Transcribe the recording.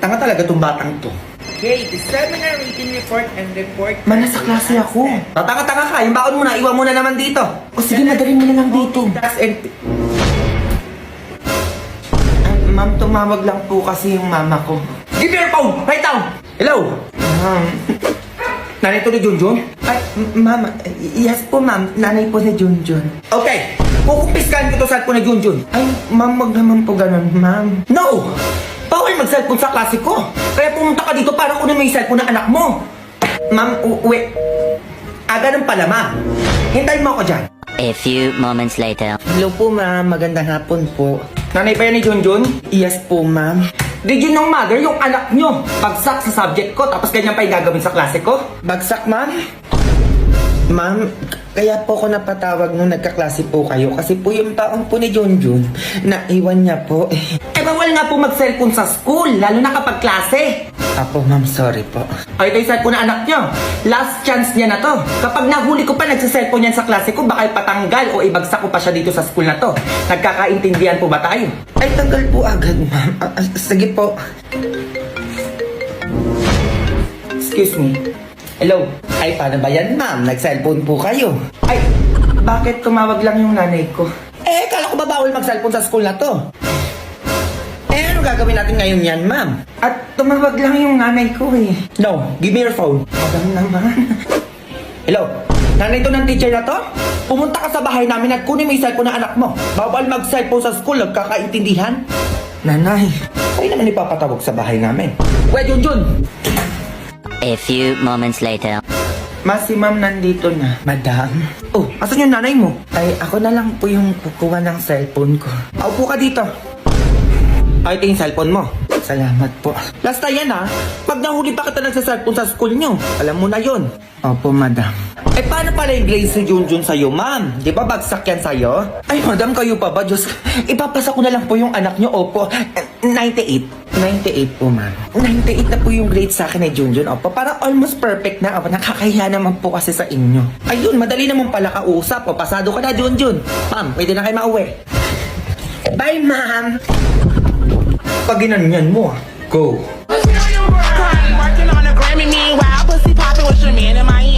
Tanga talaga tong batang to. Okay, the seminar reading report and report. Man, nasa klase ako. Tatanga-tanga ka. Yung baon mo na, iwan mo na naman dito. O sige, madali mo na lang dito. Ma'am, tumawag lang po kasi yung mama ko. Give me your phone! Right down! Hello? Nanay to ni Junjun? Ay, ma'am. Yes po, ma'am. Nanay po ni Junjun. Okay. Kukumpiskan ko to sa cellphone ni Junjun. Ay, ma'am, wag naman po ganun, ma'am. No! Bawal mag-cellphone sa klase ko. Kaya pumunta ka dito para kunin mo yung cellphone ng anak mo. Ma'am, wait. Ganun pala, ma'am. Hintayin mo ako dyan. A few moments later. Hello po, ma'am. Magandang hapon po. Nanay pa yan ni Junjun? Yes po, ma'am. Did you know, mother, yung anak nyo bagsak sa subject ko tapos ganyan pa yung gagawin sa klase ko? Bagsak, ma'am? Ma'am, kaya po ako napatawag nung nagkaklase po kayo kasi po yung taong po ni Junjun, naiwan niya po. Bawal nga po mag-cellphone sa school, lalo na kapag klase. Apo, ma'am, sorry po. Ay, ito yung cellphone na anak niyo. Last chance niya na to. Kapag nahuli ko pa nagsa-cellphone yan sa klase ko, baka ipatanggal o ibagsak ko pa siya dito sa school na to. Nagkakaintindihan po ba tayo? Ay, tanggal po agad, ma'am. Sige po. Excuse me. Hello? Ay, paano ba yan, ma'am? Nag-cellphone po kayo. Ay, bakit tumawag lang yung nanay ko? Kala ko ba bawal mag-cellphone sa school na to? Ano gagawin natin ngayon yan, ma'am? At tumawag lang yung nanay ko eh. No, give me your phone. Madam naman. Hello? Nanay to ng teacher na to? Pumunta ka sa bahay namin at kunin mo yung cellphone ng anak mo. Bawal mag-cellphone sa school, nagkakaintindihan? Nanay, kayo naman ipapatawag sa bahay namin. Wait, Junjun! A few moments later. Si ma'am nandito na. Madam? Oh, asan yung nanay mo? Ay, ako na lang po yung kukuha ng cellphone ko. Paupo ka dito. Ay, ito yung cellphone mo. Salamat po. Last time yan ha. Pag nahuli pa kita nagsa-cellphone sa school nyo, alam mo na yon. Opo, madam. Paano pala yung grades ni Junjun sa'yo, ma'am? Di ba bagsak yan sa'yo? Ay, madam, kayo pa ba? Diyos, ipapasa ko na lang po yung anak nyo. Opo, 98. 98 po, ma'am. 98 na po yung grade sa akin ni Junjun. Opo, parang almost perfect na. Opo, nakakahiya naman po kasi sa inyo. Ayun, madali naman pala kausap. O, pasado ka na, Junjun. Ma'am, pwede na kayo mauwi. Bye, ma'am. Pag ginanyan mo, go. Working on a Grammy, meanwhile, pussy poppin' with your man in Miami.